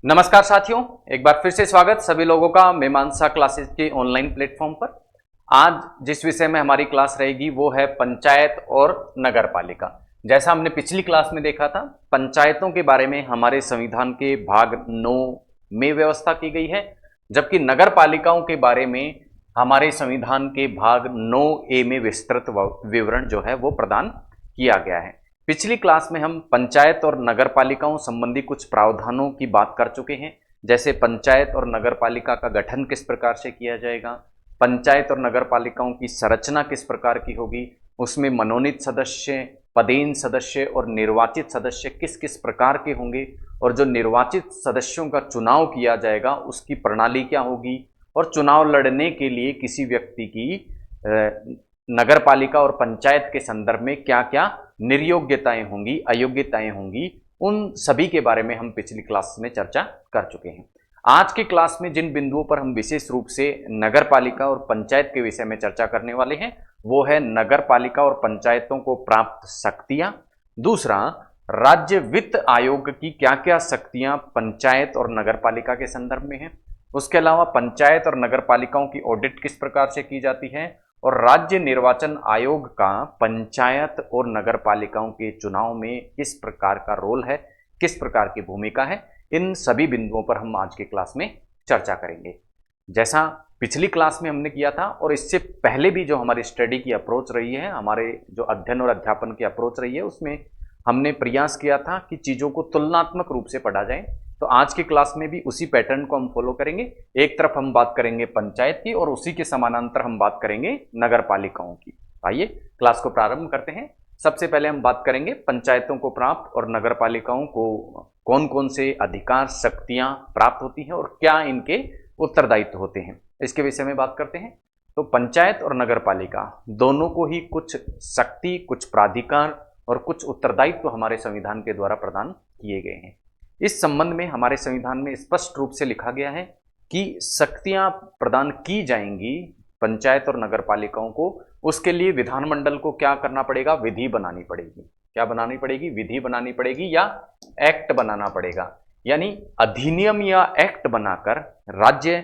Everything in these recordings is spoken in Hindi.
नमस्कार साथियों, एक बार फिर से स्वागत सभी लोगों का मीमांसा क्लासेस के ऑनलाइन प्लेटफॉर्म पर। आज जिस विषय में हमारी क्लास रहेगी वो है पंचायत और नगर पालिका। जैसा हमने पिछली क्लास में देखा था, पंचायतों के बारे में हमारे संविधान के भाग 9 में व्यवस्था की गई है, जबकि नगर पालिकाओं के बारे में हमारे संविधान के भाग 9A में विस्तृत विवरण जो है वो प्रदान किया गया है। पिछली क्लास में हम पंचायत और नगर पालिकाओं संबंधी कुछ प्रावधानों की बात कर चुके हैं, जैसे पंचायत और नगर पालिका का गठन किस प्रकार से किया जाएगा, पंचायत और नगर पालिकाओं की संरचना किस प्रकार की होगी, उसमें मनोनीत सदस्य, पदेन सदस्य और निर्वाचित सदस्य किस किस प्रकार के होंगे, और जो निर्वाचित सदस्यों का चुनाव किया जाएगा उसकी प्रणाली क्या होगी, और चुनाव लड़ने के लिए किसी व्यक्ति की नगर पालिका और पंचायत के संदर्भ में क्या क्या निर्योग्यताएं होंगी, अयोग्यताएं होंगी, उन सभी के बारे में हम पिछली क्लास में चर्चा कर चुके हैं। आज की क्लास में जिन बिंदुओं पर हम विशेष रूप से नगर पालिका और पंचायत के विषय में चर्चा करने वाले हैं वो है नगर पालिका और पंचायतों को प्राप्त शक्तियां, दूसरा राज्य वित्त आयोग की क्या क्या शक्तियां पंचायत और नगर पालिका के संदर्भ में है, उसके अलावा पंचायत और नगर पालिकाओं की ऑडिट किस प्रकार से की जाती है, और राज्य निर्वाचन आयोग का पंचायत और नगर पालिकाओं के चुनाव में किस प्रकार का रोल है, किस प्रकार की भूमिका है, इन सभी बिंदुओं पर हम आज की क्लास में चर्चा करेंगे। जैसा पिछली क्लास में हमने किया था और इससे पहले भी जो हमारी स्टडी की अप्रोच रही है, हमारे जो अध्ययन और अध्यापन की अप्रोच रही है, उसमें हमने प्रयास किया था कि चीज़ों को तुलनात्मक रूप से पढ़ा जाए। तो आज की क्लास में भी उसी पैटर्न को हम फॉलो करेंगे। एक तरफ हम बात करेंगे पंचायत की और उसी के समानांतर हम बात करेंगे नगर पालिकाओं की। आइए क्लास को प्रारंभ करते हैं। सबसे पहले हम बात करेंगे पंचायतों को प्राप्त और नगर पालिकाओं को कौन कौन से अधिकार शक्तियां प्राप्त होती हैं और क्या इनके उत्तरदायित्व होते हैं, इसके विषय में बात करते हैं। तो पंचायत और नगर पालिका दोनों को ही कुछ शक्ति, कुछ प्राधिकार और कुछ उत्तरदायित्व हमारे संविधान के द्वारा प्रदान किए गए हैं। इस संबंध में हमारे संविधान में स्पष्ट रूप से लिखा गया है कि शक्तियां प्रदान की जाएंगी पंचायत और नगर पालिकाओं को, उसके लिए विधानमंडल को क्या करना पड़ेगा, विधि बनानी पड़ेगी। क्या बनानी पड़ेगी? विधि बनानी पड़ेगी या एक्ट बनाना पड़ेगा, यानी अधिनियम या एक्ट बनाकर राज्य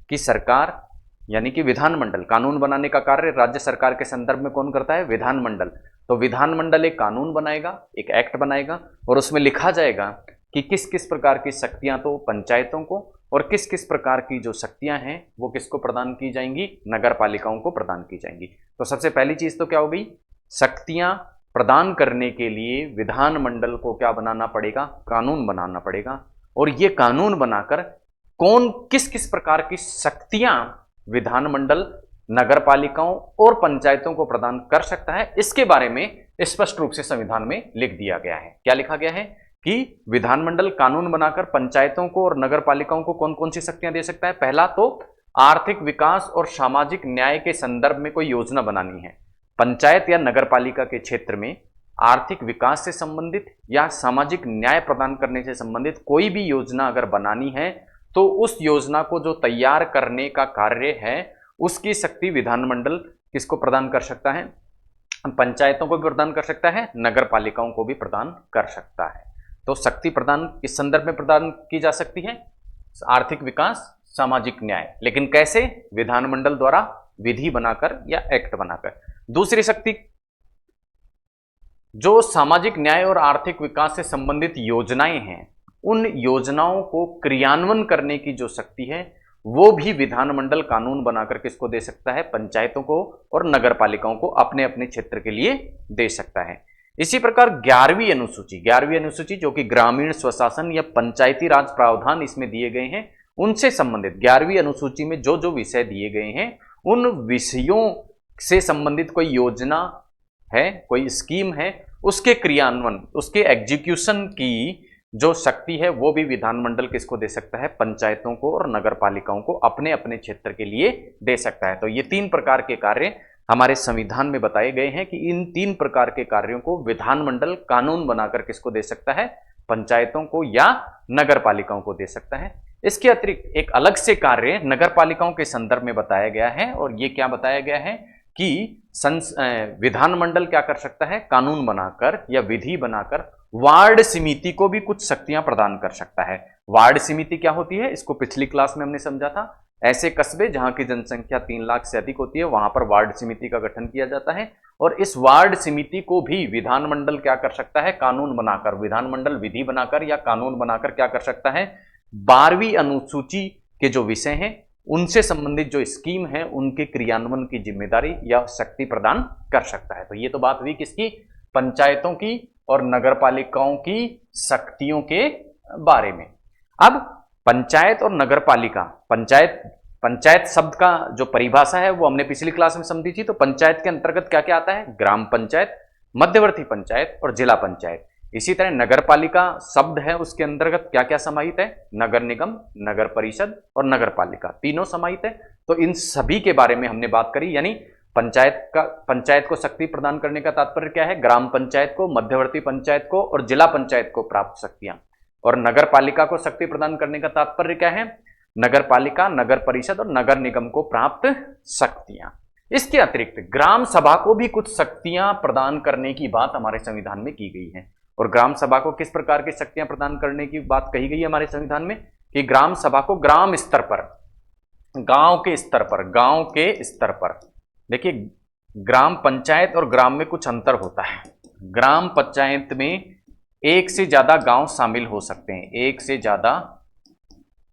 की सरकार यानी कि विधानमंडल, कानून बनाने का कार्य राज्य सरकार के संदर्भ में कौन करता है? विधानमंडल। तो विधानमंडल एक कानून बनाएगा, एक एक्ट बनाएगा और उसमें लिखा जाएगा कि किस किस प्रकार की शक्तियां तो पंचायतों को और किस किस प्रकार की जो शक्तियां हैं वो किसको प्रदान की जाएंगी? नगर पालिकाओं को प्रदान की जाएंगी। तो सबसे पहली चीज तो क्या हो गई? शक्तियां प्रदान करने के लिए विधानमंडल को क्या बनाना पड़ेगा? कानून बनाना पड़ेगा। और ये कानून बनाकर कौन किस किस प्रकार की शक्तियां विधानमंडल नगर पालिकाओं और पंचायतों को प्रदान कर सकता है, इसके बारे में स्पष्ट रूप से संविधान में लिख दिया गया है। क्या लिखा गया है कि विधानमंडल कानून बनाकर पंचायतों को और नगर पालिकाओं को कौन कौन सी शक्तियां दे सकता है? पहला तो आर्थिक विकास और सामाजिक न्याय के संदर्भ में कोई योजना बनानी है। पंचायत या नगर पालिका के क्षेत्र में आर्थिक विकास से संबंधित या सामाजिक न्याय प्रदान करने से संबंधित कोई भी योजना अगर बनानी है तो उस योजना को जो तैयार करने का कार्य है उसकी शक्ति विधानमंडल किसको प्रदान कर सकता है? पंचायतों को भी प्रदान कर सकता है, नगर पालिकाओं को भी प्रदान कर सकता है। तो शक्ति प्रदान किस संदर्भ में प्रदान की जा सकती है? आर्थिक विकास, सामाजिक न्याय। लेकिन कैसे? विधानमंडल द्वारा विधि बनाकर या एक्ट बनाकर। दूसरी शक्ति, जो सामाजिक न्याय और आर्थिक विकास से संबंधित योजनाएं हैं उन योजनाओं को क्रियान्वयन करने की जो शक्ति है वो भी विधानमंडल कानून बनाकर किसको दे सकता है? पंचायतों को और नगर पालिकाओं को अपने अपने क्षेत्र के लिए दे सकता है। इसी प्रकार 11वीं अनुसूची जो कि ग्रामीण स्वशासन या पंचायती राज प्रावधान इसमें दिए गए हैं, उनसे संबंधित 11वीं अनुसूची में जो जो विषय दिए गए हैं उन विषयों से संबंधित कोई योजना है, कोई स्कीम है, उसके क्रियान्वयन, उसके एग्जीक्यूशन की जो शक्ति है वो भी विधानमंडल किसको दे सकता है? पंचायतों को और नगर पालिकाओं को अपने अपने क्षेत्र के लिए दे सकता है। तो ये 3 प्रकार के कार्य हमारे संविधान में बताए गए हैं कि इन 3 प्रकार के कार्यों को विधानमंडल कानून बनाकर किसको दे सकता है? पंचायतों को या नगर पालिकाओं को दे सकता है। इसके अतिरिक्त एक अलग से कार्य नगर पालिकाओं के संदर्भ में बताया गया है और ये क्या बताया गया है कि विधानमंडल क्या कर सकता है? कानून बनाकर या विधि बनाकर वार्ड समिति को भी कुछ शक्तियां प्रदान कर सकता है। वार्ड समिति क्या होती है, इसको पिछली क्लास में हमने समझा था। ऐसे कस्बे जहां की जनसंख्या 3 लाख से अधिक होती है वहां पर वार्ड समिति का गठन किया जाता है, और इस वार्ड समिति को भी विधानमंडल क्या कर सकता है, कानून बनाकर, विधानमंडल विधि बनाकर या कानून बनाकर क्या कर सकता है, 12वीं अनुसूची के जो विषय हैं उनसे संबंधित जो स्कीम है उनके क्रियान्वयन की जिम्मेदारी या शक्ति प्रदान कर सकता है। तो ये तो बात हुई किसकी, पंचायतों की और नगरपालिकाओं की शक्तियों के बारे में। अब पंचायत और नगरपालिका, पंचायत शब्द का जो परिभाषा है वो हमने पिछली क्लास में समझी थी। तो पंचायत के अंतर्गत क्या क्या आता है, ग्राम पंचायत, मध्यवर्ती पंचायत और जिला पंचायत। इसी तरह नगरपालिका शब्द है उसके अंतर्गत क्या क्या समाहित है, नगर निगम, नगर परिषद और नगरपालिका, तीनों समाहित है। तो इन सभी के बारे में हमने बात करी। यानी पंचायत को शक्ति प्रदान करने का तात्पर्य क्या है, ग्राम पंचायत को, मध्यवर्ती पंचायत को और जिला पंचायत को प्राप्त शक्तियां। और नगरपालिका को शक्ति प्रदान करने का तात्पर्य क्या है, नगरपालिका, नगर परिषद और नगर निगम को प्राप्त शक्तियां। इसके अतिरिक्त ग्राम सभा को भी कुछ शक्तियां प्रदान करने की बात हमारे संविधान में की गई है। और ग्राम सभा को किस प्रकार की शक्तियां प्रदान करने की बात कही गई है हमारे संविधान में, कि ग्राम सभा को ग्राम स्तर पर, गांव के स्तर पर, देखिए ग्राम पंचायत और ग्राम में कुछ अंतर होता है। ग्राम पंचायत में एक से ज्यादा गांव शामिल हो सकते हैं, एक से ज्यादा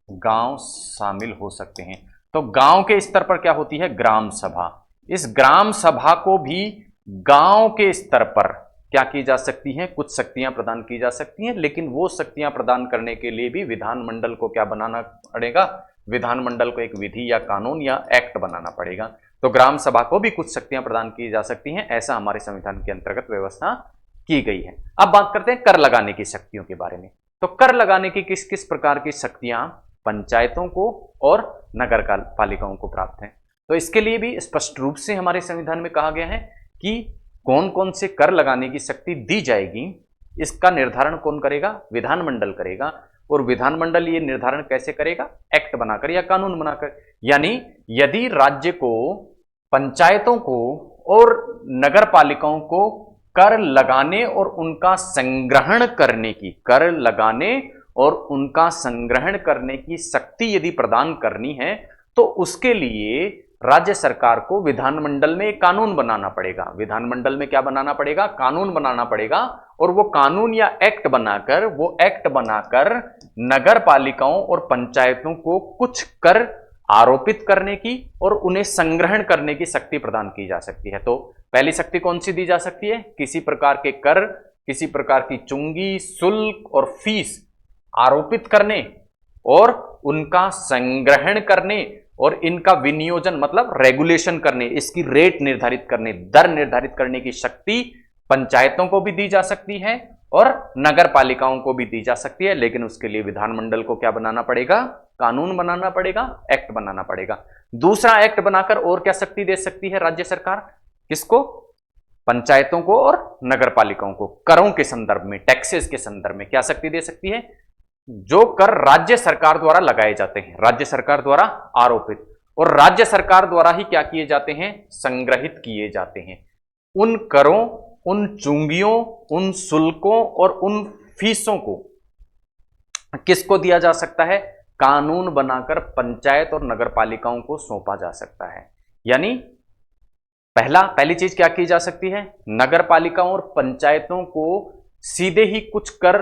गांव शामिल हो सकते हैं। तो गांव के स्तर पर क्या होती है, ग्राम सभा। इस ग्राम सभा को भी गांव के स्तर पर क्या की जा सकती हैं, कुछ शक्तियां प्रदान की जा सकती हैं, लेकिन वो शक्तियां प्रदान करने के लिए भी विधानमंडल को क्या बनाना पड़ेगा, विधानमंडल को एक विधि या कानून या एक्ट बनाना पड़ेगा। तो ग्राम सभा को भी कुछ शक्तियां प्रदान की जा सकती हैं, ऐसा हमारे संविधान के अंतर्गत व्यवस्था की गई है। अब बात करते हैं कर लगाने की शक्तियों के बारे में। तो कर लगाने की किस किस प्रकार की शक्तियां पंचायतों को और नगर पालिकाओं को प्राप्त हैं। तो इसके लिए भी स्पष्ट रूप से हमारे संविधान में कहा गया है कि कौन कौन से कर लगाने की शक्ति दी जाएगी, इसका निर्धारण कौन करेगा, विधानमंडल करेगा। और विधानमंडल ये निर्धारण कैसे करेगा, एक्ट बनाकर या कानून बनाकर। यानी यदि राज्य को, पंचायतों को और नगर पालिकाओं को कर लगाने और उनका संग्रहण करने की, कर लगाने और उनका संग्रहण करने की शक्ति यदि प्रदान करनी है, तो उसके लिए राज्य सरकार को विधानमंडल में एक कानून बनाना पड़ेगा। विधानमंडल में क्या बनाना पड़ेगा, कानून बनाना पड़ेगा। और वो कानून या एक्ट बनाकर नगर पालिकाओं और पंचायतों को कुछ कर आरोपित करने की और उन्हें संग्रहण करने की शक्ति प्रदान की जा सकती है। तो पहली शक्ति कौन सी दी जा सकती है, किसी प्रकार के कर, किसी प्रकार की चुंगी, शुल्क और फीस आरोपित करने और उनका संग्रहण करने और इनका विनियोजन मतलब रेगुलेशन करने, इसकी रेट निर्धारित करने, दर निर्धारित करने की शक्ति पंचायतों को भी दी जा सकती है और नगर पालिकाओं को भी दी जा सकती है। लेकिन उसके लिए विधानमंडल को क्या बनाना पड़ेगा, कानून बनाना पड़ेगा, एक्ट बनाना पड़ेगा। दूसरा, एक्ट बनाकर और क्या शक्ति दे सकती है राज्य सरकार, किसको, पंचायतों को और नगर पालिकाओं को करों के संदर्भ में, टैक्सेस के संदर्भ में क्या शक्ति दे सकती है, जो कर राज्य सरकार द्वारा लगाए जाते हैं, राज्य सरकार द्वारा आरोपित और राज्य सरकार द्वारा ही क्या किए जाते हैं, संग्रहित किए जाते हैं। उन करों, उन चुंगियों, उन शुल्कों और उन फीसों को किसको दिया जा सकता है, कानून बनाकर पंचायत और नगर पालिकाओं को सौंपा जा सकता है। यानी पहली चीज क्या की जा सकती है, नगर पालिकाओं और पंचायतों को सीधे ही कुछ कर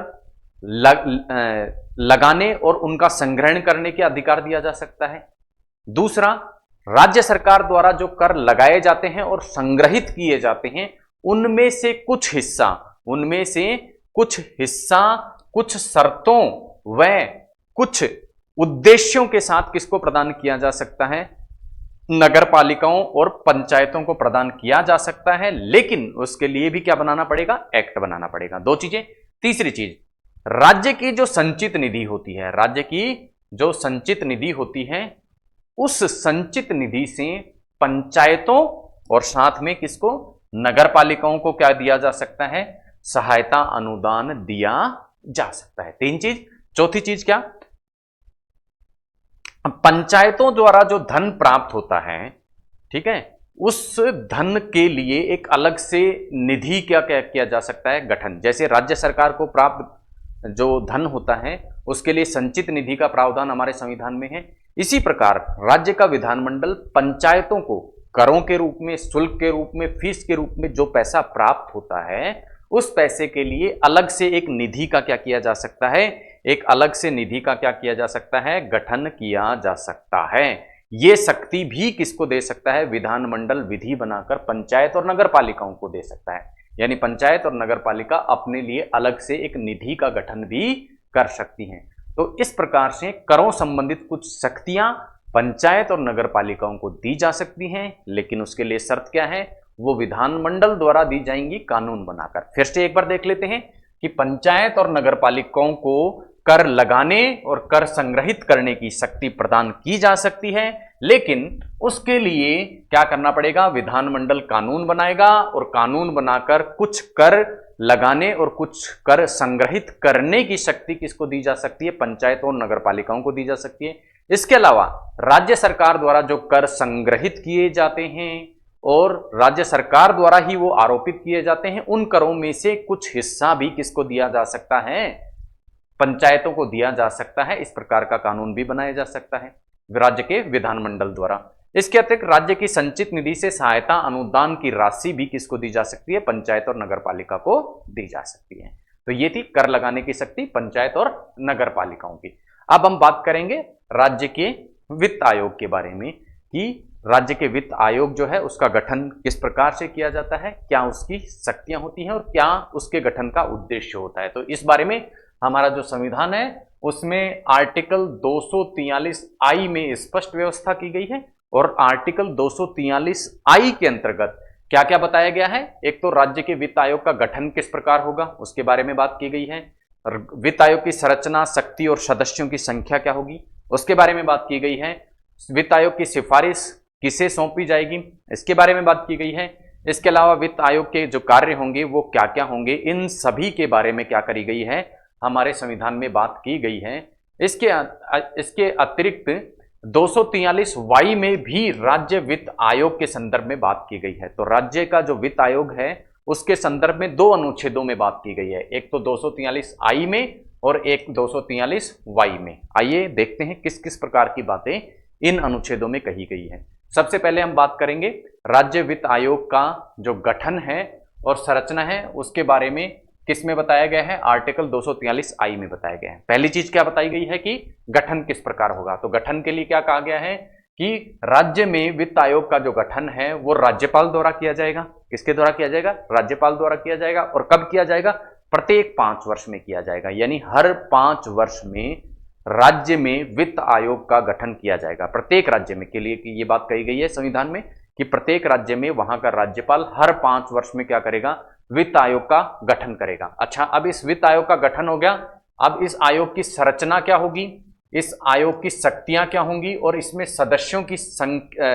लगाने और उनका संग्रहण करने के अधिकार दिया जा सकता है। दूसरा, राज्य सरकार द्वारा जो कर लगाए जाते हैं और संग्रहित किए जाते हैं उनमें से कुछ हिस्सा कुछ शर्तों व कुछ उद्देश्यों के साथ किसको प्रदान किया जा सकता है, नगर पालिकाओं और पंचायतों को प्रदान किया जा सकता है। लेकिन उसके लिए भी क्या बनाना पड़ेगा, एक्ट बनाना पड़ेगा। दो चीजें। तीसरी चीज, राज्य की जो संचित निधि होती है, राज्य की जो संचित निधि होती है, उस संचित निधि से पंचायतों और साथ में किसको, नगर पालिकाओं को क्या दिया जा सकता है, सहायता अनुदान दिया जा सकता है। तीन चीज। चौथी चीज क्या, पंचायतों द्वारा जो धन प्राप्त होता है, ठीक है, उस धन के लिए एक अलग से निधि क्या क्या किया जा सकता है, गठन। जैसे राज्य सरकार को प्राप्त जो धन होता है उसके लिए संचित निधि का प्रावधान हमारे संविधान में है। इसी प्रकार राज्य का विधानमंडल पंचायतों को करों के रूप में, शुल्क के रूप में, फीस के रूप में जो पैसा प्राप्त होता है उस पैसे के लिए अलग से एक निधि का क्या किया जा सकता है, एक अलग से निधि का क्या किया जा सकता है, गठन किया जा सकता है। ये शक्ति भी किसको दे सकता है, विधानमंडल विधि बनाकर पंचायत और नगर पालिकाओं को दे सकता है। यानी पंचायत और नगर पालिका अपने लिए अलग से एक निधि का गठन भी कर सकती हैं। तो इस प्रकार से करों संबंधित कुछ शक्तियां पंचायत और नगर पालिकाओं को दी जा सकती हैं, लेकिन उसके लिए शर्त क्या है, वो विधानमंडल द्वारा दी जाएंगी कानून बनाकर। फिर से एक बार देख लेते हैं कि पंचायत और नगर पालिकाओं को कर लगाने और कर संग्रहित करने की शक्ति प्रदान की जा सकती है, लेकिन उसके लिए क्या करना पड़ेगा, विधानमंडल कानून बनाएगा और कानून बनाकर कुछ कर लगाने और कुछ कर संग्रहित करने की शक्ति किसको दी जा सकती है, पंचायत और नगर पालिकाओं को दी जा सकती है। इसके अलावा राज्य सरकार द्वारा जो कर संग्रहित किए जाते हैं और राज्य सरकार द्वारा ही वो आरोपित किए जाते हैं, उन करों में से कुछ हिस्सा भी किसको दिया जा सकता है, पंचायतों को दिया जा सकता है। इस प्रकार का कानून भी बनाया जा सकता है राज्य के विधानमंडल द्वारा। इसके अतिरिक्त राज्य की संचित निधि से सहायता अनुदान की राशि भी किसको दी जा सकती है, पंचायत और नगर पालिका को दी जा सकती है। तो ये थी कर लगाने की शक्ति पंचायत और नगर पालिकाओं की। अब हम बात करेंगे राज्य के वित्त आयोग के बारे में कि राज्य के वित्त आयोग जो है उसका गठन किस प्रकार से किया जाता है, क्या उसकी शक्तियां होती हैं और क्या उसके गठन का उद्देश्य होता है। तो इस बारे में हमारा जो संविधान है उसमें आर्टिकल 243 में स्पष्ट व्यवस्था की गई है और आर्टिकल 243 के अंतर्गत क्या क्या बताया गया है। एक तो राज्य के वित्त आयोग का गठन किस प्रकार होगा उसके बारे में बात की गई है, वित्त आयोग की संरचना, शक्ति और सदस्यों की संख्या क्या होगी उसके बारे में बात की गई है, वित्त आयोग की सिफारिश किसे सौंपी जाएगी इसके बारे में बात की गई है। इसके अलावा वित्त आयोग के जो कार्य होंगे वो क्या क्या होंगे, इन सभी के बारे में क्या करी गई है, हमारे संविधान में बात की गई है। इसके अतिरिक्त 243 में भी राज्य वित्त आयोग के संदर्भ में बात की गई है। तो राज्य का जो वित्त आयोग है उसके संदर्भ में दो अनुच्छेदों में बात की गई है, एक तो 243 में और एक 243 में। आइए देखते हैं किस किस प्रकार की बातें इन अनुच्छेदों में कही गई है। सबसे पहले हम बात करेंगे राज्य वित्त आयोग का जो गठन है और संरचना है उसके बारे में किस में बताया गया है, आर्टिकल 243 में बताया गया है। पहली चीज क्या बताई गई है कि गठन किस प्रकार होगा। तो गठन के लिए क्या कहा गया है कि राज्य में वित्त आयोग का जो गठन है वो राज्यपाल द्वारा किया जाएगा। किसके द्वारा किया जाएगा, राज्यपाल द्वारा किया जाएगा। और कब किया जाएगा, प्रत्येक 5 वर्ष में किया जाएगा। यानी हर 5 वर्ष में राज्य में वित्त आयोग का गठन किया जाएगा, प्रत्येक राज्य में के लिए कि ये बात कही गई है संविधान में कि प्रत्येक राज्य में वहां का राज्यपाल हर 5 वर्ष में क्या करेगा, वित्त आयोग का गठन करेगा। अच्छा, अब इस वित्त आयोग का गठन हो गया, अब इस आयोग की संरचना क्या होगी, इस आयोग की शक्तियां क्या होंगी और इसमें सदस्यों की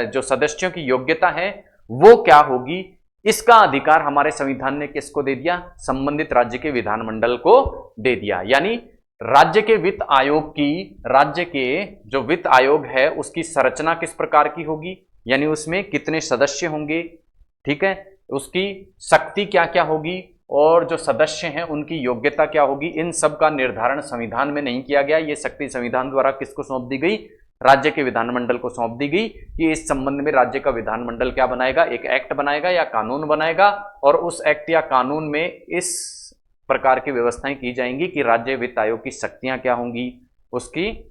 जो सदस्यों की योग्यता है वो क्या होगी, इसका अधिकार हमारे संविधान ने किसको दे दिया, संबंधित राज्य के विधानमंडल को दे दिया। यानी राज्य के वित्त आयोग की, राज्य के जो वित्त आयोग है उसकी संरचना किस प्रकार की होगी, यानी उसमें कितने सदस्य होंगे, ठीक है, उसकी शक्ति क्या क्या होगी और जो सदस्य हैं उनकी योग्यता क्या होगी, इन सब का निर्धारण संविधान में नहीं किया गया। ये शक्ति संविधान द्वारा किसको सौंप दी गई, राज्य के विधानमंडल को सौंप दी गई कि इस संबंध में राज्य का विधानमंडल क्या बनाएगा, एक एक्ट बनाएगा या कानून बनाएगा और उस एक्ट या कानून में इस प्रकार की व्यवस्थाएं की जाएंगी कि राज्य वित्त आयोग की शक्तियां क्या होंगी, उसकी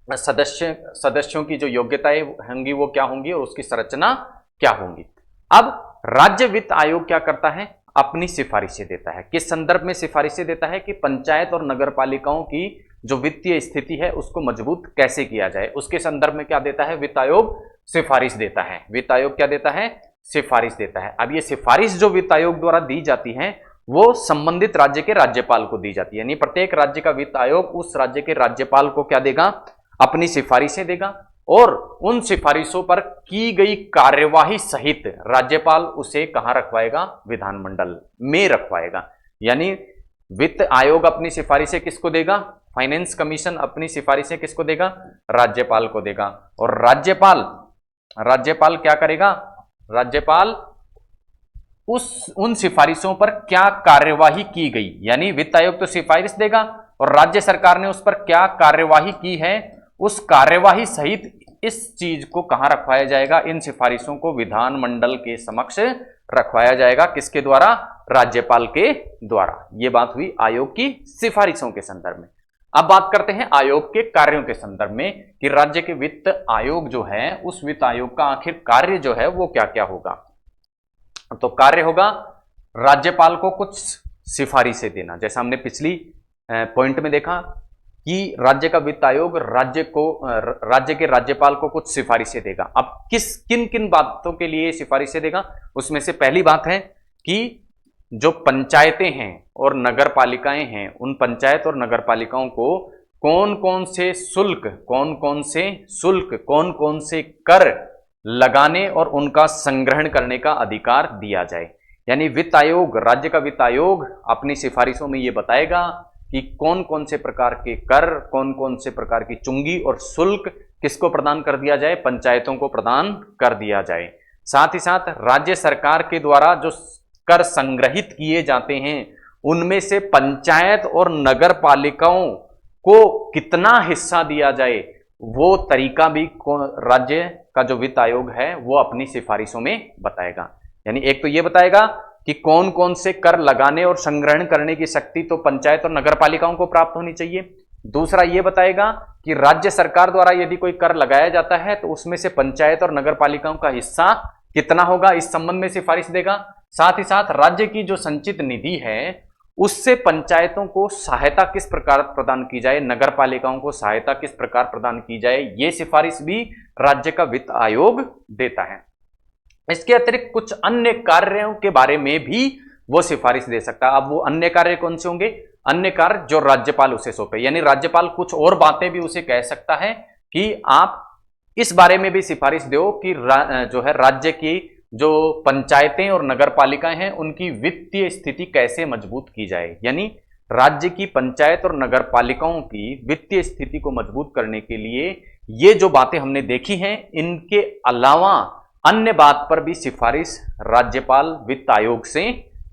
सदस्यों की जो योग्यताएं होंगी वो क्या होंगी और उसकी संरचना क्या होंगी। अब राज्य वित्त आयोग क्या करता है, अपनी सिफारिशें देता है। किस संदर्भ में सिफारिशें देता है कि पंचायत और नगर पालिकाओं की जो वित्तीय स्थिति है उसको मजबूत कैसे किया जाए, उसके संदर्भ में क्या देता है, वित्त आयोग सिफारिश देता है। वित्त आयोग क्या देता है, सिफारिश देता है। अब ये सिफारिश जो वित्त आयोग द्वारा दी जाती है वो संबंधित राज्य के राज्यपाल को दी जाती है। यानी प्रत्येक राज्य का वित्त आयोग उस राज्य के राज्यपाल को क्या देगा, अपनी सिफारिशें देगा और उन सिफारिशों पर की गई कार्यवाही सहित राज्यपाल उसे कहां रखवाएगा, विधानमंडल में रखवाएगा। यानी वित्त आयोग अपनी सिफारिशें किसको देगा, फाइनेंस कमीशन अपनी सिफारिशें किसको देगा, राज्यपाल को देगा। और राज्यपाल क्या करेगा, राज्यपाल उन सिफारिशों पर क्या कार्यवाही की गई, यानी वित्त आयोग तो सिफारिश देगा और राज्य सरकार ने उस पर क्या कार्यवाही की है, उस कार्यवाही सहित इस चीज को कहां रखवाया जाएगा, इन सिफारिशों को विधानमंडल के समक्ष रखवाया जाएगा। किसके द्वारा? राज्यपाल के द्वारा। यह बात हुई आयोग की सिफारिशों के संदर्भ में। अब बात करते हैं आयोग के कार्यों के संदर्भ में कि राज्य के वित्त आयोग जो है, उस वित्त आयोग का आखिर कार्य जो है वो क्या क्या होगा। तो कार्य होगा राज्यपाल को कुछ सिफारिशें देना, जैसा हमने पिछली पॉइंट में देखा कि राज्य का वित्त आयोग राज्य के राज्यपाल को कुछ सिफारिशें देगा। अब किन किन बातों के लिए सिफारिशें देगा, उसमें से पहली बात है कि जो पंचायतें हैं और नगर पालिकाएं हैं, उन पंचायत और नगर पालिकाओं को कौन कौन से शुल्क कौन कौन से कर लगाने और उनका संग्रहण करने का अधिकार दिया जाए। यानी वित्त आयोग, राज्य का वित्त आयोग अपनी सिफारिशों में यह बताएगा कि कौन कौन से प्रकार के कर, कौन कौन से प्रकार की चुंगी और शुल्क किसको प्रदान कर दिया जाए, पंचायतों को प्रदान कर दिया जाए। साथ ही साथ राज्य सरकार के द्वारा जो कर संग्रहित किए जाते हैं उनमें से पंचायत और नगर पालिकाओं को कितना हिस्सा दिया जाए, वो तरीका भी राज्य का जो वित्त आयोग है वो अपनी सिफारिशों में बताएगा। यानी एक तो ये बताएगा कि कौन कौन से कर लगाने और संग्रहण करने की शक्ति तो पंचायत और नगर पालिकाओं को प्राप्त होनी चाहिए। दूसरा ये बताएगा कि राज्य सरकार द्वारा यदि कोई कर लगाया जाता है तो उसमें से पंचायत और नगर पालिकाओं का हिस्सा कितना होगा, इस संबंध में सिफारिश देगा। साथ ही साथ राज्य की जो संचित निधि है उससे पंचायतों को सहायता किस प्रकार प्रदान की जाए, नगर पालिकाओं को सहायता किस प्रकार प्रदान की जाए, ये सिफारिश भी राज्य का वित्त आयोग देता है। इसके अतिरिक्त कुछ अन्य कार्यों के बारे में भी वो सिफारिश दे सकता है। अब वो अन्य कार्य कौन से होंगे? अन्य कार्य जो राज्यपाल उसे सौंपे, यानी राज्यपाल कुछ और बातें भी उसे कह सकता है कि आप इस बारे में भी सिफारिश दो कि जो है राज्य की जो पंचायतें और नगर पालिकाएं हैं उनकी वित्तीय स्थिति कैसे मजबूत की जाए। यानी राज्य की पंचायत और नगर पालिकाओं की वित्तीय स्थिति को मजबूत करने के लिए ये जो बातें हमने देखी हैं, इनके अलावा अन्य बात पर भी सिफारिश राज्यपाल वित्त आयोग से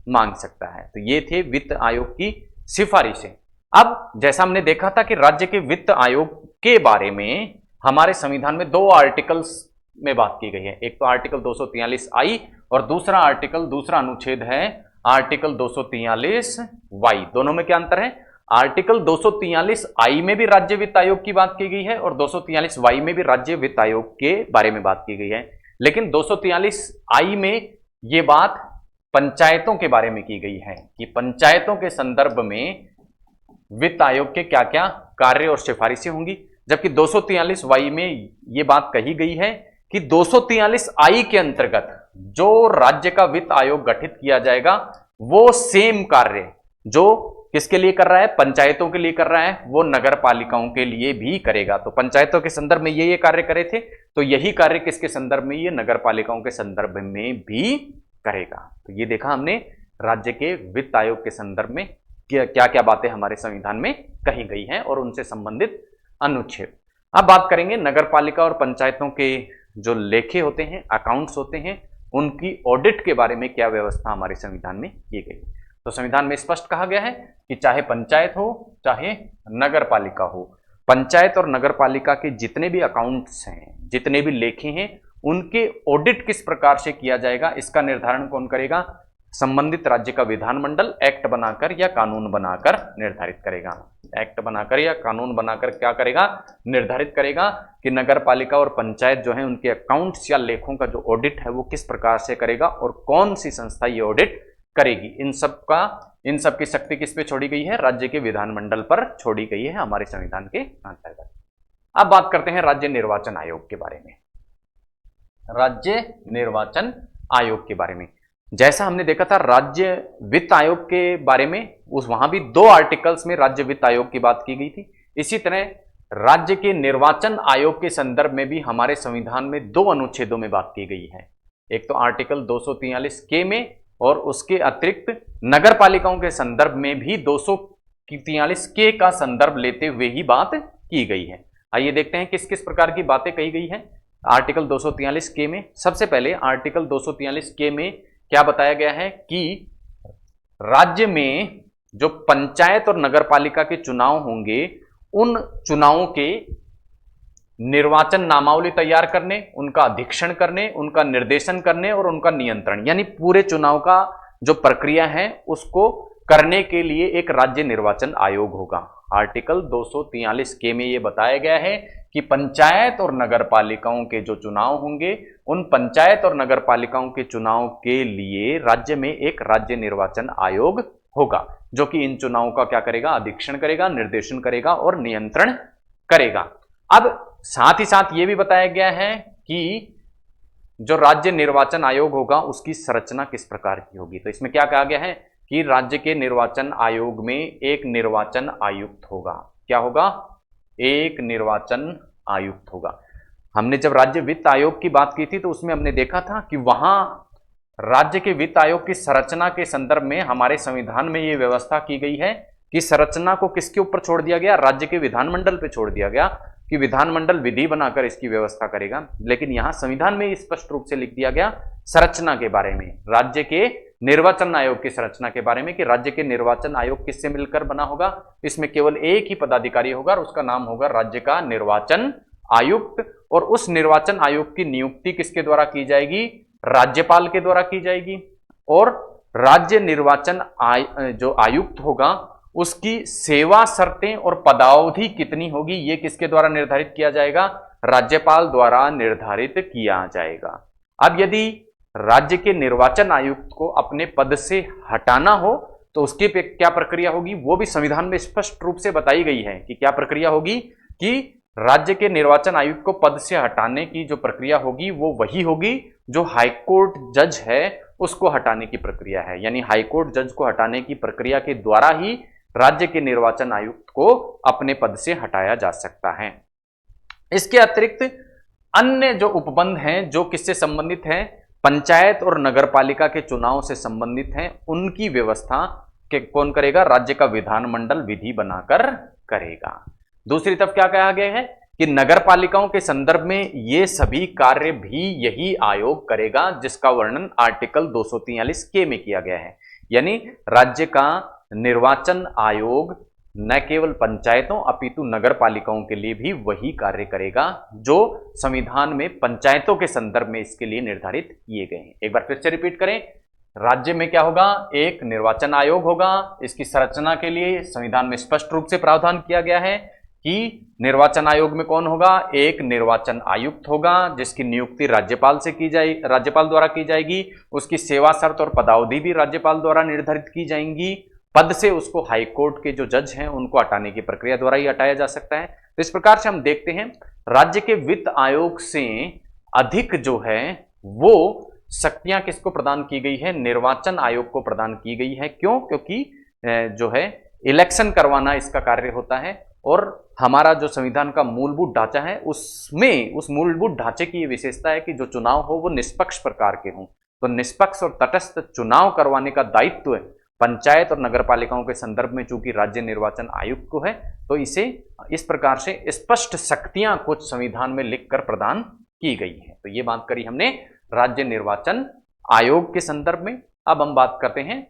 मांग सकता है। तो ये थे वित्त आयोग की सिफारिशें। अब जैसा हमने देखा था कि राज्य के वित्त आयोग के बारे में हमारे संविधान में दो आर्टिकल्स में बात की गई है। एक तो आर्टिकल 243I और दूसरा अनुच्छेद है आर्टिकल 243Y। दोनों में क्या अंतर है? आर्टिकल 243I में भी राज्य वित्त आयोग की बात की गई है और 243Y में भी राज्य वित्त आयोग के बारे में बात की गई है। लेकिन 243I में यह बात पंचायतों के बारे में की गई है कि पंचायतों के संदर्भ में वित्त आयोग के क्या क्या कार्य और सिफारिशें होंगी, जबकि 243Y में यह बात कही गई है कि 243I के अंतर्गत जो राज्य का वित्त आयोग गठित किया जाएगा वो सेम कार्य जो किसके लिए कर रहा है, पंचायतों के लिए कर रहा है, वो नगर पालिकाओं के लिए भी करेगा। तो पंचायतों के संदर्भ में ये कार्य करे थे, तो यही कार्य किसके संदर्भ में, ये नगर पालिकाओं के संदर्भ में भी करेगा। तो ये देखा हमने राज्य के वित्त आयोग के संदर्भ में क्या क्या बातें हमारे संविधान में कही गई हैं और उनसे संबंधित अनुच्छेद। अब बात करेंगे नगर पालिका और पंचायतों के जो लेखे होते हैं, अकाउंट्स होते हैं, उनकी ऑडिट के बारे में क्या व्यवस्था हमारे संविधान में की गई। तो संविधान में स्पष्ट कहा गया है कि चाहे पंचायत हो चाहे नगर पालिका हो, पंचायत और नगर पालिका के जितने भी अकाउंट्स हैं, जितने भी लेखे हैं, उनके ऑडिट किस प्रकार से किया जाएगा, इसका निर्धारण कौन करेगा? संबंधित राज्य का विधानमंडल एक्ट बनाकर या कानून बनाकर निर्धारित करेगा। एक्ट बनाकर या कानून बनाकर क्या करेगा? निर्धारित करेगा कि नगर पालिका और पंचायत जो है उनके अकाउंट्स या लेखों का जो ऑडिट है वो किस प्रकार से करेगा और कौन सी संस्था ये ऑडिट करेगी। इन सब की शक्ति किस पे छोड़ी गई है? राज्य के विधानमंडल पर छोड़ी गई है हमारे संविधान के अंतर्गत। अब बात करते हैं राज्य निर्वाचन आयोग के बारे में। राज्य निर्वाचन आयोग के बारे में जैसा हमने देखा था राज्य वित्त आयोग के बारे में, वहां भी दो आर्टिकल्स में राज्य वित्त आयोग की बात की गई थी। इसी तरह राज्य के निर्वाचन आयोग के संदर्भ में भी हमारे संविधान में दो अनुच्छेदों में बात की गई है। एक तो आर्टिकल 243K में और उसके अतिरिक्त नगर पालिकाओं के संदर्भ में भी 243K का संदर्भ लेते हुए ही बात की गई है। आइए देखते हैं किस किस प्रकार की बातें कही गई है। आर्टिकल 243 के में सबसे पहले आर्टिकल 243 के में क्या बताया गया है कि राज्य में जो पंचायत और नगर पालिका के चुनाव होंगे उन चुनावों के निर्वाचन नामावली तैयार करने, उनका अधीक्षण करने, उनका निर्देशन करने और उनका नियंत्रण, यानी पूरे चुनाव का जो प्रक्रिया है उसको करने के लिए एक राज्य निर्वाचन आयोग होगा। आर्टिकल 243 के में यह बताया गया है कि पंचायत और नगर पालिकाओं के जो चुनाव होंगे उन पंचायत और नगर पालिकाओं के चुनाव के लिए राज्य में एक राज्य निर्वाचन आयोग होगा, जो कि इन चुनावों का क्या करेगा, अधीक्षण करेगा, निर्देशन करेगा और नियंत्रण करेगा। अब साथ ही साथ यह भी बताया गया है कि जो राज्य निर्वाचन आयोग होगा उसकी संरचना किस प्रकार की होगी। तो इसमें क्या कहा गया है कि राज्य के निर्वाचन आयोग में एक निर्वाचन आयुक्त होगा। क्या होगा? एक निर्वाचन आयुक्त होगा। हमने जब राज्य वित्त आयोग की बात की थी तो उसमें हमने देखा था कि वहां राज्य के वित्त आयोग की संरचना के संदर्भ में हमारे संविधान में यह व्यवस्था की गई है कि संरचना को किसके ऊपर छोड़ दिया गया, राज्य के विधानमंडल पे छोड़ दिया गया कि विधानमंडल विधि बनाकर इसकी व्यवस्था करेगा। लेकिन यहां संविधान में स्पष्ट रूप से लिख दिया गया संरचना के बारे में, राज्य के निर्वाचन आयोग की संरचना के बारे में कि राज्य के निर्वाचन आयोग किससे मिलकर बना होगा। इसमें केवल एक ही पदाधिकारी होगा और उसका नाम होगा राज्य का निर्वाचन आयुक्त। और उस निर्वाचन आयोग की नियुक्ति किसके द्वारा की जाएगी? राज्यपाल के द्वारा की जाएगी। और राज्य निर्वाचन जो आयुक्त होगा उसकी सेवा शर्तें और पदावधि कितनी होगी ये किसके द्वारा निर्धारित किया जाएगा? राज्यपाल द्वारा निर्धारित किया जाएगा। अब यदि राज्य के निर्वाचन आयुक्त को अपने पद से हटाना हो तो उसकी क्या प्रक्रिया होगी, वो भी संविधान में स्पष्ट रूप से बताई गई है कि क्या प्रक्रिया होगी कि राज्य के निर्वाचन आयुक्त को पद से हटाने की जो प्रक्रिया होगी वो वही होगी जो हाईकोर्ट जज है उसको हटाने की प्रक्रिया है। यानी हाईकोर्ट जज को हटाने की प्रक्रिया के द्वारा ही राज्य के निर्वाचन आयुक्त को अपने पद से हटाया जा सकता है। इसके अतिरिक्त अन्य जो उपबंध हैं जो किससे संबंधित हैं, पंचायत और नगर पालिका के चुनाव से संबंधित हैं, उनकी व्यवस्था के कौन करेगा? राज्य का विधानमंडल विधि बनाकर करेगा। दूसरी तरफ क्या कहा गया है कि नगर पालिकाओं के संदर्भ में ये सभी कार्य भी यही आयोग करेगा जिसका वर्णन आर्टिकल 243 के में किया गया है। यानी राज्य का निर्वाचन आयोग न केवल पंचायतों अपितु नगर पालिकाओं के लिए भी वही कार्य करेगा जो संविधान में पंचायतों के संदर्भ में इसके लिए निर्धारित किए गए हैं। एक बार फिर से रिपीट करें, राज्य में क्या होगा? एक निर्वाचन आयोग होगा। इसकी संरचना के लिए संविधान में स्पष्ट रूप से प्रावधान किया गया है कि निर्वाचन आयोग में कौन होगा? एक निर्वाचन आयुक्त होगा जिसकी नियुक्ति राज्यपाल से की जाए, राज्यपाल द्वारा की जाएगी। उसकी सेवा शर्त और पदावधि भी राज्यपाल द्वारा निर्धारित की जाएंगी। पद से उसको हाईकोर्ट के जो जज हैं उनको हटाने की प्रक्रिया द्वारा ही हटाया जा सकता है। तो इस प्रकार से हम देखते हैं राज्य के वित्त आयोग से अधिक जो है वो शक्तियां किसको प्रदान की गई है? निर्वाचन आयोग को प्रदान की गई है। क्यों? क्योंकि जो है इलेक्शन करवाना इसका कार्य होता है और हमारा जो संविधान का मूलभूत ढांचा है उसमें उस मूलभूत ढांचे की ये विशेषता है कि जो चुनाव हो वो निष्पक्ष प्रकार के हों। तो निष्पक्ष और तटस्थ चुनाव करवाने का दायित्व है पंचायत और नगर पालिकाओं के संदर्भ में चूंकि राज्य निर्वाचन आयुक्त को है, तो इसे इस प्रकार से स्पष्ट शक्तियां कुछ संविधान में लिखकर प्रदान की गई है। तो ये बात करी हमने राज्य निर्वाचन आयोग के संदर्भ में। अब हम बात करते हैं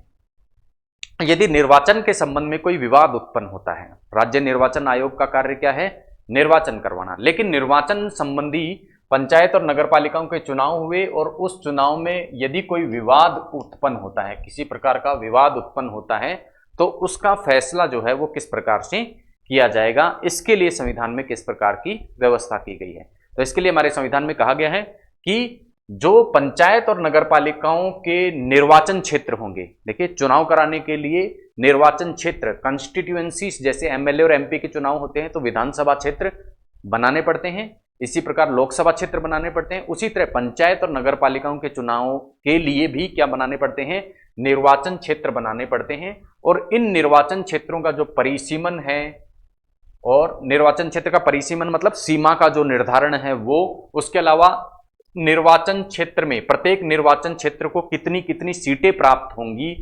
यदि निर्वाचन के संबंध में कोई विवाद उत्पन्न होता है। राज्य निर्वाचन आयोग का कार्य क्या है? निर्वाचन करवाना। लेकिन निर्वाचन संबंधी पंचायत और नगर पालिकाओं के चुनाव हुए और उस चुनाव में यदि कोई विवाद उत्पन्न होता है, किसी प्रकार का विवाद उत्पन्न होता है, तो उसका फैसला जो है वो किस प्रकार से किया जाएगा, इसके लिए संविधान में किस प्रकार की व्यवस्था की गई है। तो इसके लिए हमारे संविधान में कहा गया है कि जो पंचायत और नगर पालिकाओं के निर्वाचन क्षेत्र होंगे, देखिए चुनाव कराने के लिए निर्वाचन क्षेत्र कंस्टिट्यूएंसीज जैसे एमएलए और एमपी के चुनाव होते हैं तो विधानसभा क्षेत्र बनाने पड़ते हैं, इसी प्रकार लोकसभा क्षेत्र बनाने पड़ते हैं। उसी तरह पंचायत और नगर पालिकाओं के चुनाव के लिए भी क्या बनाने पड़ते हैं? निर्वाचन क्षेत्र बनाने पड़ते हैं। और इन निर्वाचन क्षेत्रों का जो परिसीमन है, और निर्वाचन क्षेत्र का परिसीमन मतलब सीमा का जो निर्धारण है वो, उसके अलावा निर्वाचन क्षेत्र में प्रत्येक निर्वाचन क्षेत्र को कितनी कितनी सीटें प्राप्त होंगी,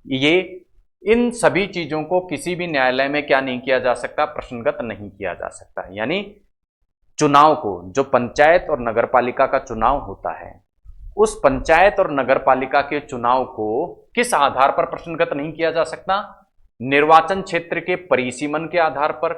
ये इन सभी चीजों को किसी भी न्यायालय में क्या नहीं किया जा सकता? प्रश्नगत नहीं किया जा सकता। यानी चुनाव को, जो पंचायत और नगरपालिका का चुनाव होता है, उस पंचायत और नगरपालिका के चुनाव को किस आधार पर प्रश्नगत नहीं किया जा सकता? निर्वाचन क्षेत्र के परिसीमन के आधार पर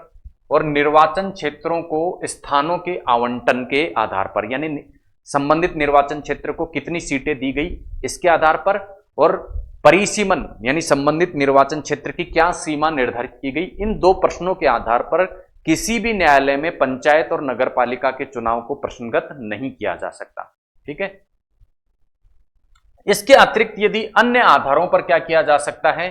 और निर्वाचन क्षेत्रों को स्थानों के आवंटन के आधार पर, यानी संबंधित निर्वाचन क्षेत्र को कितनी सीटें दी गई इसके आधार पर, और परिसीमन यानी संबंधित निर्वाचन क्षेत्र की क्या सीमा निर्धारित की गई, इन दो प्रश्नों के आधार पर किसी भी न्यायालय में पंचायत और नगरपालिका के चुनाव को प्रश्नगत नहीं किया जा सकता। ठीक है। इसके अतिरिक्त यदि अन्य आधारों पर क्या किया जा सकता है,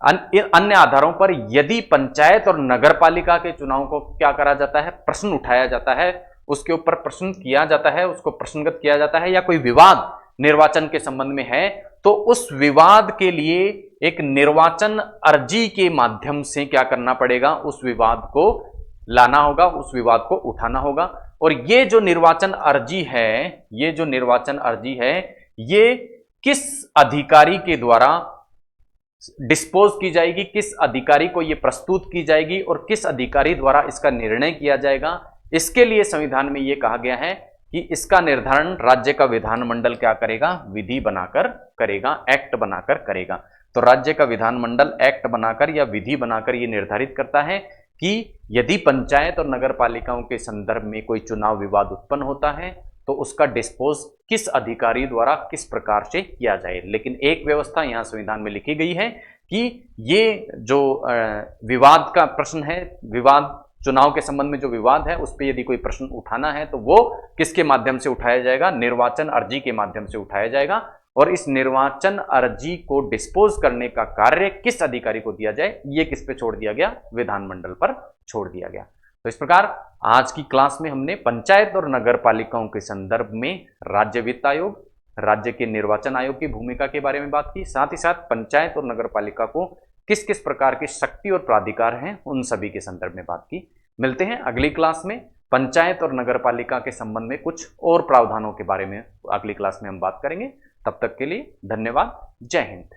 अन्य आधारों पर यदि पंचायत और नगरपालिका के चुनाव को क्या करा जाता है, प्रश्न उठाया जाता है, उसके ऊपर प्रश्न किया जाता है, उसको प्रश्नगत किया जाता है, या कोई विवाद निर्वाचन के संबंध में है, तो उस विवाद के लिए एक निर्वाचन अर्जी के माध्यम से क्या करना पड़ेगा, उस विवाद को लाना होगा, उस विवाद को उठाना होगा। और ये जो निर्वाचन अर्जी है, ये जो निर्वाचन अर्जी है, ये किस अधिकारी के द्वारा डिस्पोज की जाएगी, किस अधिकारी को यह प्रस्तुत की जाएगी और किस अधिकारी द्वारा इसका निर्णय किया जाएगा, इसके लिए संविधान में यह कहा गया है कि इसका निर्धारण राज्य का विधानमंडल क्या करेगा, विधि बनाकर करेगा, एक्ट बनाकर करेगा। तो राज्य का विधानमंडल एक्ट बनाकर या विधि बनाकर यह निर्धारित करता है कि यदि पंचायत और नगर पालिकाओं के संदर्भ में कोई चुनाव विवाद उत्पन्न होता है तो उसका डिस्पोज किस अधिकारी द्वारा किस प्रकार से किया जाए। लेकिन एक व्यवस्था यहां संविधान में लिखी गई है कि ये जो विवाद का प्रश्न है, विवाद चुनाव के संबंध में जो विवाद है उस पर यदि कोई प्रश्न उठाना है तो वो किसके माध्यम से उठाया जाएगा, निर्वाचन अर्जी के माध्यम से उठाया जाएगा। और इस निर्वाचन अर्जी को डिस्पोज करने का कार्य किस अधिकारी को दिया जाए, ये किस पे छोड़ दिया गया, विधानमंडल पर छोड़ दिया गया। तो इस प्रकार आज की क्लास में हमने पंचायत और नगर पालिकाओं के संदर्भ में राज्य वित्त आयोग, राज्य के निर्वाचन आयोग की भूमिका के बारे में बात की, साथ ही साथ पंचायत और नगर पालिका को किस किस प्रकार की शक्ति और प्राधिकार हैं उन सभी के संदर्भ में बात की। मिलते हैं अगली क्लास में पंचायत और नगर पालिका के संबंध में कुछ और प्रावधानों के बारे में अगली क्लास में हम बात करेंगे। तब तक के लिए धन्यवाद। जय हिंद।